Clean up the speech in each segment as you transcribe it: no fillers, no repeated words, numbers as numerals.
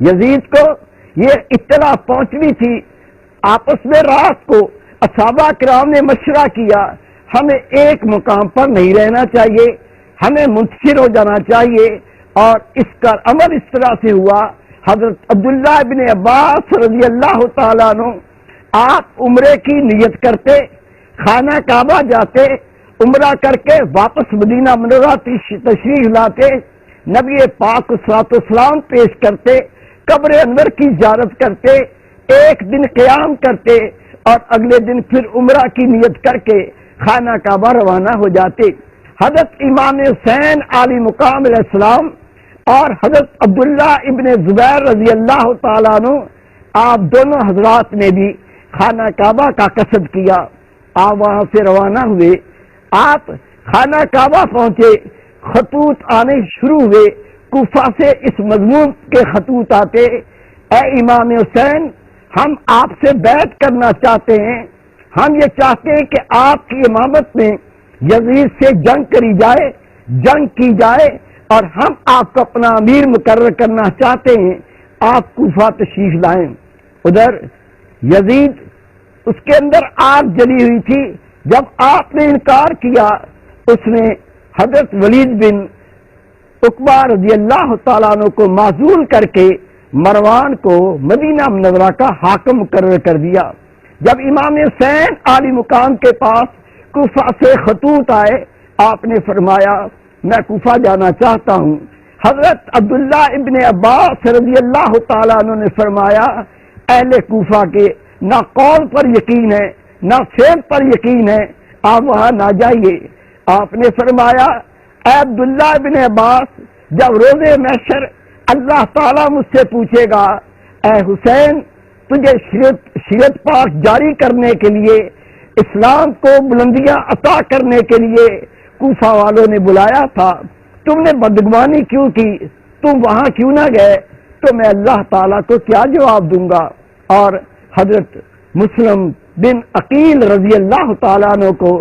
یزید کو یہ اطلاع پہنچنی تھی. آپس میں رات کو صحابہ کرام نے مشورہ کیا ہمیں ایک مقام پر نہیں رہنا چاہیے, ہمیں منتشر ہو جانا چاہیے. اور اس کا عمل اس طرح سے ہوا. حضرت عبداللہ ابن عباس رضی اللہ تعالیٰ عنہ آپ عمرے کی نیت کرتے, خانہ کعبہ جاتے, عمرہ کر کے واپس مدینہ منورہ تشریف لاتے, نبی پاک صلی السلام پیش کرتے, قبر انور کی زیارت کرتے, ایک دن قیام کرتے اور اگلے دن پھر عمرہ کی نیت کر کے خانہ کعبہ روانہ ہو جاتے. حضرت امام حسین عالی مقام علیہ السلام اور حضرت عبداللہ ابن زبیر رضی اللہ تعالیٰ عنہ آپ دونوں حضرات نے بھی خانہ کعبہ کا قصد کیا. آپ وہاں سے روانہ ہوئے. آپ خانہ کعبہ پہنچے, خطوط آنے شروع ہوئے. کوفہ سے اس مضمون کے خطوط آتے, اے امام حسین ہم آپ سے بیعت کرنا چاہتے ہیں, ہم یہ چاہتے ہیں کہ آپ کی امامت میں یزید سے جنگ کری جائے, جنگ کی جائے, اور ہم آپ کو اپنا امیر مقرر کرنا چاہتے ہیں, آپ کوفہ تشریف لائیں. ادھر یزید اس کے اندر آگ جلی ہوئی تھی. جب آپ نے انکار کیا اس نے حضرت ولید بن عقبہ رضی اللہ تعالیٰ عنہ کو معزول کر کے مروان کو مدینہ منورہ کا حاکم مقرر کر دیا. جب امام حسین عالی مقام کے پاس کوفہ سے خطوط آئے, آپ نے فرمایا میں کوفہ جانا چاہتا ہوں. حضرت عبداللہ ابن عباس رضی اللہ تعالیٰ عنہ نے فرمایا اہل کوفہ کے نہ قول پر یقین ہے نہ فعل پر یقین ہے, آپ وہاں نہ جائیے. آپ نے فرمایا اے عبداللہ ابن عباس, جب روز محشر اللہ تعالیٰ مجھ سے پوچھے گا اے حسین تجھے شریعت پاک جاری کرنے کے لیے, اسلام کو بلندیاں عطا کرنے کے لیے کوفہ والوں نے بلایا تھا, تم نے بدگمانی کیوں کی, تم وہاں کیوں نہ گئے, تو میں اللہ تعالیٰ کو کیا جواب دوں گا. اور حضرت مسلم بن عقیل رضی اللہ تعالیٰ عنہ کو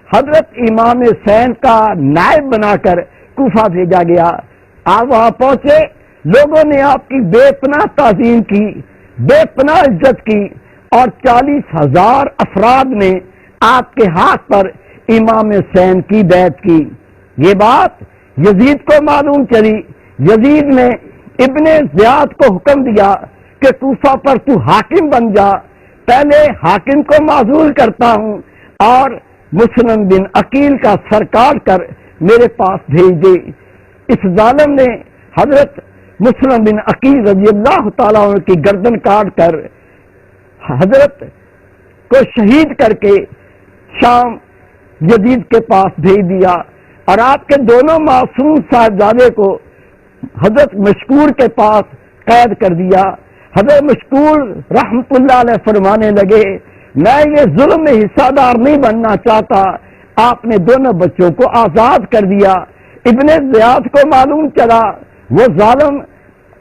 حضرت امام حسین کا نائب بنا کر کوفہ بھیجا گیا. آپ وہاں پہنچے, لوگوں نے آپ کی بے پناہ تعظیم کی, بے پناہ عزت کی, اور 40,000 افراد نے آپ کے ہاتھ پر امام حسین کی بیعت کی. یہ بات یزید کو معلوم چلی. یزید نے ابن زیاد کو حکم دیا کہ کوفہ پر تو حاکم بن جا, پہلے حاکم کو معزول کرتا ہوں اور مسلم بن عقیل کا سر کاٹ کر میرے پاس بھیج دے. اس ظالم نے حضرت مسلم بن عقیل رضی اللہ تعالیٰ عنہ کی گردن کاٹ کر حضرت کو شہید کر کے شام یزید کے پاس بھیج دیا, اور آپ کے دونوں معصوم صاحبزادے کو حضرت مشکور کے پاس قید کر دیا. حضرت مشکور رحمت اللہ علیہ فرمانے لگے میں یہ ظلم میں حصہ دار نہیں بننا چاہتا. آپ نے دونوں بچوں کو آزاد کر دیا. ابن زیاد کو معلوم چلا, وہ ظالم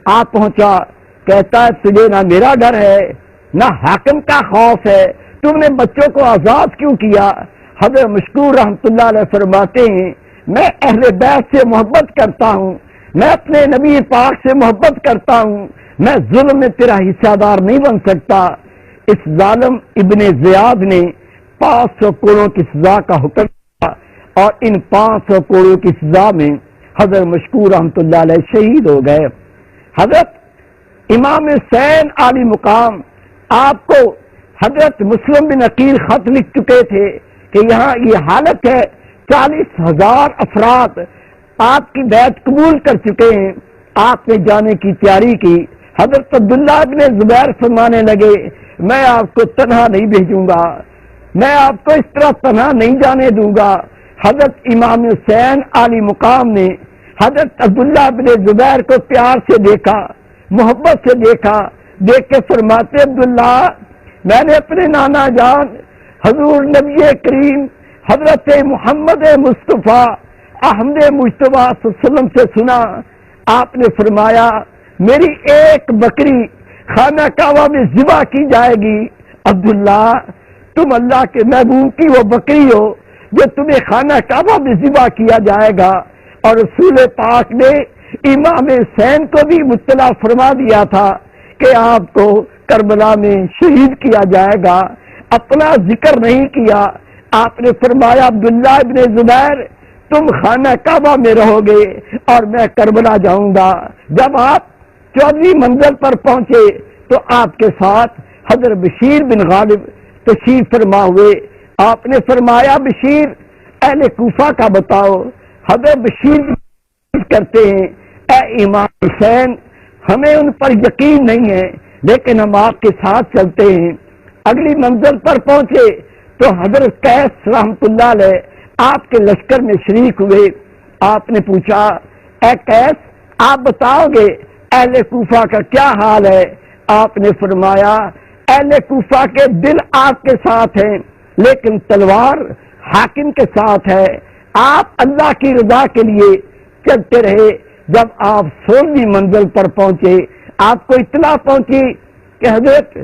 آ پہنچا, کہتا ہے تجھے نہ میرا ڈر ہے نہ حاکم کا خوف ہے, تم نے بچوں کو آزاد کیوں کیا. حضرت مشکور رحمت اللہ علیہ فرماتے ہیں میں اہل بیت سے محبت کرتا ہوں, میں اپنے نبی پاک سے محبت کرتا ہوں, میں ظلم میں تیرا حصہ دار نہیں بن سکتا. اس ظالم ابن زیاد نے 500 کوڑوں کی سزا کا حکم دیا, اور ان 500 کوڑوں کی سزا میں حضرت مشکور رحمت اللہ علیہ شہید ہو گئے. حضرت امام حسین عالی مقام آپ کو حضرت مسلم بن عقیل خط لکھ چکے تھے کہ یہاں یہ حالت ہے, 40,000 افراد آپ کی بیعت قبول کر چکے ہیں, آپ نے جانے کی تیاری کی. حضرت عبداللہ ابن زبیر فرمانے لگے میں آپ کو تنہا نہیں بھیجوں گا, میں آپ کو اس طرح تنہا نہیں جانے دوں گا. حضرت امام حسین عالی مقام نے حضرت عبداللہ ابن زبیر کو پیار سے دیکھا, محبت سے دیکھا, دیکھ کے فرماتے عبداللہ میں نے اپنے نانا جان حضور نبی کریم حضرت محمد مصطفیٰ احمد مجتبیٰ صلی اللہ علیہ وسلم سے سنا, آپ نے فرمایا میری ایک بکری خانہ کعبہ میں ذبح کی جائے گی. عبداللہ تم اللہ کے محبوب کی وہ بکری ہو جو تمہیں خانہ کعبہ میں ذبح کیا جائے گا. اور رسول پاک نے امام حسین کو بھی مطلع فرما دیا تھا کہ آپ کو کربلا میں شہید کیا جائے گا، اپنا ذکر نہیں کیا۔ آپ نے فرمایا عبداللہ ابن زبیر تم خانہ کعبہ میں رہو گے اور میں کربلا جاؤں گا۔ جب آپ 14ویں منزل پر پہنچے تو آپ کے ساتھ حضرت بشیر بن غالب تشریف فرما ہوئے۔ آپ نے فرمایا بشیر اہل کوفہ کا بتاؤ۔ حضرت بشیر کرتے ہیں اے امام حسین ہمیں ان پر یقین نہیں ہے لیکن ہم آپ کے ساتھ چلتے ہیں۔ اگلی منزل پر پہنچے تو حضرت قیس رحمت اللہ علیہ آپ کے لشکر میں شریک ہوئے۔ آپ نے پوچھا اے قیس آپ بتاؤ گے اہل کوفہ کا کیا حال ہے؟ آپ نے فرمایا اہل کوفہ کے دل آپ کے ساتھ ہیں لیکن تلوار حاکم کے ساتھ ہے۔ آپ اللہ کی رضا کے لیے چلتے رہے۔ جب آپ 16ویں منزل پر پہنچے آپ کو اطلاع پہنچی کہ حضرت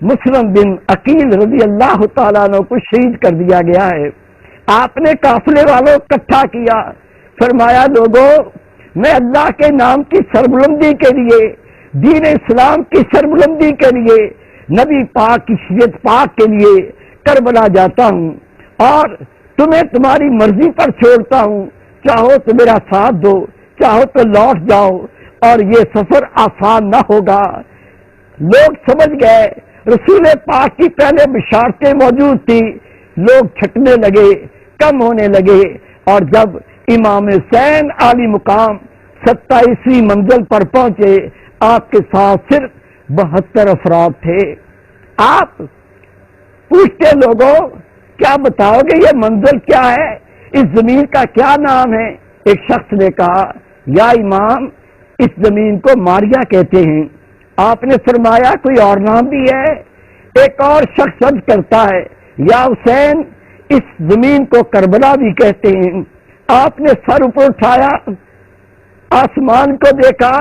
مسلم بن عقیل رضی اللہ تعالیٰ عنہ کو شہید کر دیا گیا ہے۔ آپ نے قافلے والوں اکٹھا کیا، فرمایا لوگوں میں اللہ کے نام کی سربلندی کے لیے، دین اسلام کی سربلندی کے لیے، نبی پاک کی شریعت پاک کے لیے کربلا جاتا ہوں اور تمہیں تمہاری مرضی پر چھوڑتا ہوں، چاہو تو میرا ساتھ دو چاہو تو لوٹ جاؤ، اور یہ سفر آسان نہ ہوگا۔ لوگ سمجھ گئے رسول پاک کی پہلے بشارتیں موجود تھی، لوگ چھٹنے لگے، کم ہونے لگے، اور جب امام حسین عالی مقام 27ویں منزل پر پہنچے آپ کے ساتھ صرف 72 افراد تھے۔ آپ پوچھتے لوگوں کیا بتاؤ گے یہ منزل کیا ہے، اس زمین کا کیا نام ہے؟ ایک شخص نے کہا یا امام اس زمین کو ماریا کہتے ہیں۔ آپ نے فرمایا کوئی اور نام بھی ہے؟ ایک اور شخص عرض کرتا ہے یا حسین اس زمین کو کربلا بھی کہتے ہیں۔ آپ نے سر اوپر اٹھایا، آسمان کو دیکھا،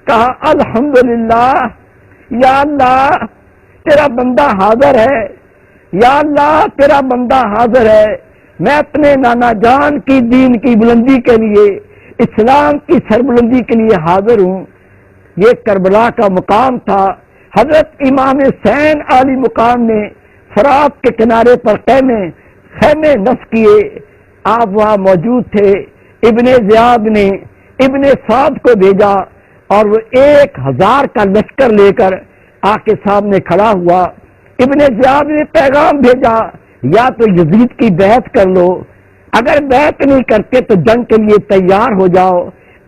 کہا الحمدللہ یا اللہ تیرا بندہ حاضر ہے، یا اللہ تیرا بندہ حاضر ہے، میں اپنے نانا جان کی دین کی بلندی کے لیے، اسلام کی سربلندی کے لیے حاضر ہوں۔ یہ کربلا کا مقام تھا۔ حضرت امام حسین عالی مقام نے فرات کے کنارے پر خیمے نصب کیے، آپ وہاں موجود تھے۔ ابن زیاد نے ابن سعد کو بھیجا اور وہ 1000 کا لشکر لے کر آ کے سامنے کھڑا ہوا۔ ابن زیاد نے پیغام بھیجا یا تو یزید کی بیعت کر لو، اگر بیعت نہیں کرتے تو جنگ کے لیے تیار ہو جاؤ۔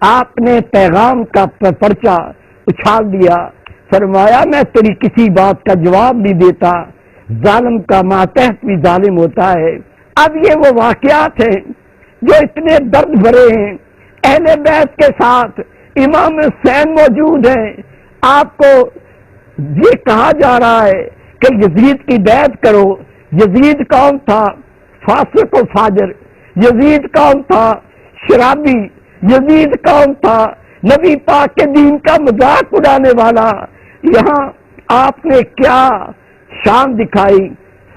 آپ نے پیغام کا پرچہ اچھال دیا، فرمایا میں تیری کسی بات کا جواب نہیں دیتا، ظالم کا ماتحت بھی ظالم ہوتا ہے۔ اب یہ وہ واقعات ہیں جو اتنے درد بھرے ہیں، اہل بیت کے ساتھ امام حسین موجود ہیں، آپ کو یہ کہا جا رہا ہے کہ یزید کی بیعت کرو۔ یزید کون تھا؟ فاسق و فاجر۔ یزید کون تھا؟ شرابی۔ یزید کون تھا؟ نبی پاک کے دین کا مذاق اڑانے والا۔ یہاں آپ نے کیا شان دکھائی،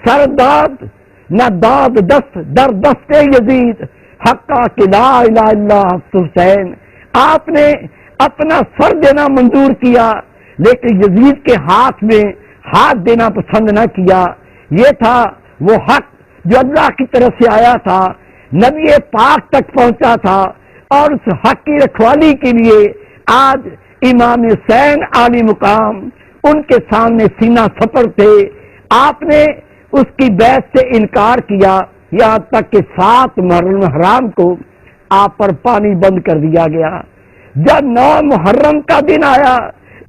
سرداد نہ داد دست در دست یزید حقا کہ لا الہ الا حسین۔ آپ نے اپنا سر دینا منظور کیا لیکن یزید کے ہاتھ میں ہاتھ دینا پسند نہ کیا۔ یہ تھا وہ حق جو اللہ کی طرف سے آیا تھا، نبی پاک تک پہنچا تھا، اور اس حق کی رکھوالی کے لیے آج امام حسین عالی مقام ان کے سامنے سینہ سپر تھے۔ آپ نے اس کی بیعت سے انکار کیا، یہاں تک کہ 7 محرم حرام کو آپ پر پانی بند کر دیا گیا۔ جب 9 محرم کا دن آیا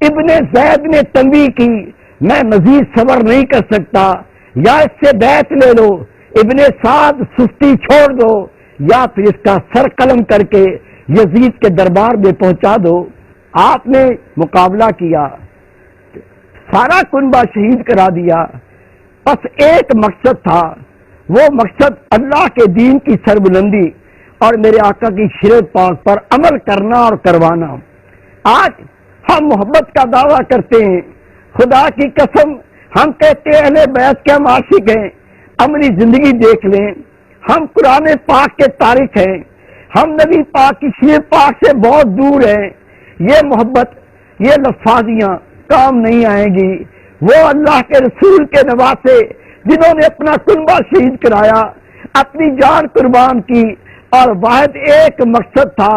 ابن زید نے تنبیہ کی میں مزید صبر نہیں کر سکتا، یا اس سے بیعت لے لو، ابن سعد سستی چھوڑ دو، یا پھر اس کا سر قلم کر کے یزید کے دربار میں پہنچا دو۔ آپ نے مقابلہ کیا، سارا کنبہ شہید کرا دیا، بس ایک مقصد تھا، وہ مقصد اللہ کے دین کی سربلندی اور میرے آقا کی شریعت پاک پر عمل کرنا اور کروانا۔ آج ہم محبت کا دعویٰ کرتے ہیں، خدا کی قسم ہم کہتے ہیں اہل بیت کے ہم عاشق ہیں، عملی زندگی دیکھ لیں، ہم قرآن پاک کے تارک ہیں، ہم نبی پاک کی شیر پاک سے بہت دور ہیں. یہ محبت، یہ لفاظیاں کام نہیں آئیں گی. وہ اللہ کے رسول کے نواسے جنہوں نے اپنا کنبہ شہید کرایا، اپنی جان قربان کی، اور واحد ایک مقصد تھا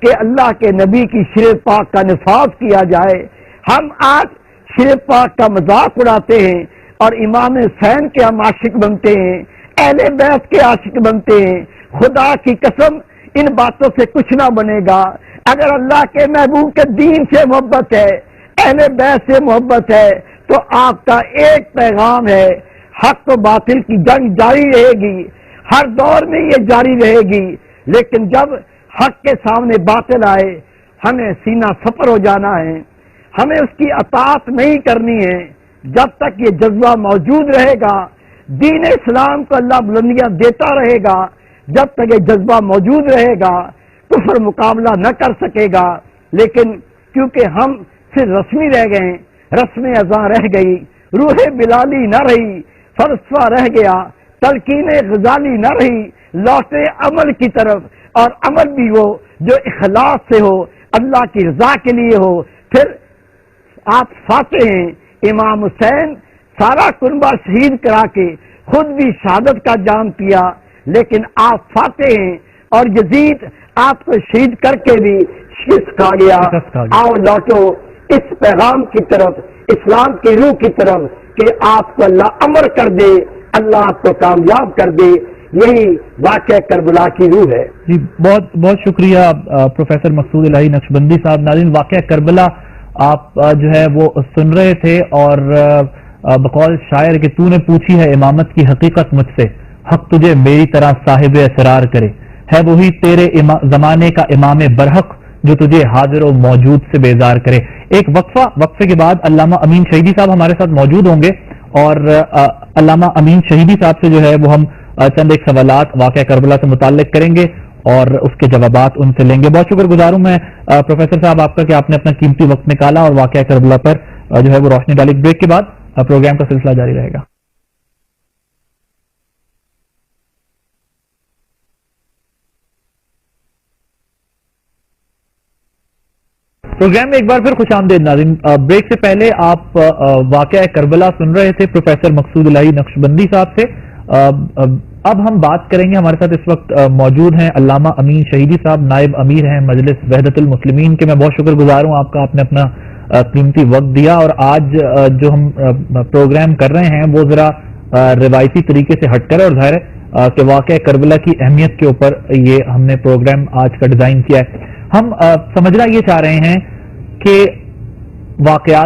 کہ اللہ کے نبی کی شیر پاک کا نفاذ کیا جائے. ہم آج شیر پاک کا مذاق اڑاتے ہیں اور امام حسین کے ہم عاشق بنتے ہیں، اہل بیت کے عاشق بنتے ہیں. خدا کی قسم ان باتوں سے کچھ نہ بنے گا. اگر اللہ کے محبوب کے دین سے محبت ہے، اہل بیت سے محبت ہے، تو آپ کا ایک پیغام ہے، حق و باطل کی جنگ جاری رہے گی، ہر دور میں یہ جاری رہے گی. لیکن جب حق کے سامنے باطل آئے، ہمیں سینہ سپر ہو جانا ہے، ہمیں اس کی اطاعت نہیں کرنی ہے. جب تک یہ جذبہ موجود رہے گا، دین اسلام کو اللہ بلندیاں دیتا رہے گا. جب تک یہ جذبہ موجود رہے گا، کفر مقابلہ نہ کر سکے گا. لیکن کیونکہ ہم صرف رسمی رہ گئے، رسم اذاں رہ گئی، روح بلالی نہ رہی، فلسفہ رہ گیا، تلقین غزالی نہ رہی، لوٹے عمل کی طرف، اور عمل بھی وہ جو اخلاص سے ہو، اللہ کی رضا کے لیے ہو. پھر آپ فاتح ہیں. امام حسین سارا کنبہ شہید کرا کے خود بھی شہادت کا جام پیا، لیکن آپ فاتح ہیں. اور یزید آپ کو شہید کر کے بھی شکست کھا گیا. آؤ لوٹو اس پیغام کی طرف، اسلام کی روح کی طرف، کہ آپ کو اللہ امر کر دے، اللہ آپ کو کامیاب کر دے. یہی واقعہ کربلا کی روح ہے. جی بہت بہت شکریہ پروفیسر مقصود الہی نقشبندی صاحب. ناظرین، واقعہ کربلا آپ جو ہے وہ سن رہے تھے، اور بقول شاعر کہ تو نے پوچھی ہے امامت کی حقیقت مجھ سے، حق تجھے میری طرح صاحب اسرار کرے. ہے وہی تیرے زمانے کا امام برحق جو تجھے حاضر و موجود سے بیزار کرے. ایک وقفے کے بعد علامہ امین شہیدی صاحب ہمارے ساتھ موجود ہوں گے، اور علامہ امین شہیدی صاحب سے جو ہے وہ ہم چند ایک سوالات واقعہ کربلا سے متعلق کریں گے اور اس کے جوابات ان سے لیں گے. بہت شکر گزار ہوں میں پروفیسر صاحب آپ کا کہ آپ نے اپنا قیمتی وقت نکالا اور واقعہ کربلا پر جو ہے وہ روشنی ڈالی. بریک کے بعد پروگرام کا سلسلہ جاری رہے گا. پروگرام میں ایک بار پھر خوش آمدید ناظرین. بریک سے پہلے آپ واقعہ کربلا سن رہے تھے پروفیسر مقصود الہی نقشبندی صاحب سے. اب ہم بات کریں گے، ہمارے ساتھ اس وقت موجود ہیں علامہ امین شہیدی صاحب، نائب امیر ہیں مجلس وحدت المسلمین کے. میں بہت شکر گزار ہوں آپ کا، آپ نے اپنا قیمتی وقت دیا. اور آج جو ہم پروگرام کر رہے ہیں وہ ذرا روایتی طریقے سے ہٹ کر ہے، اور ظاہر ہے کہ واقعہ کربلا کی اہمیت کے اوپر یہ ہم نے پروگرام آج کا ڈیزائن کیا ہے. ہم سمجھنا یہ چاہ رہے ہیں کہ واقعات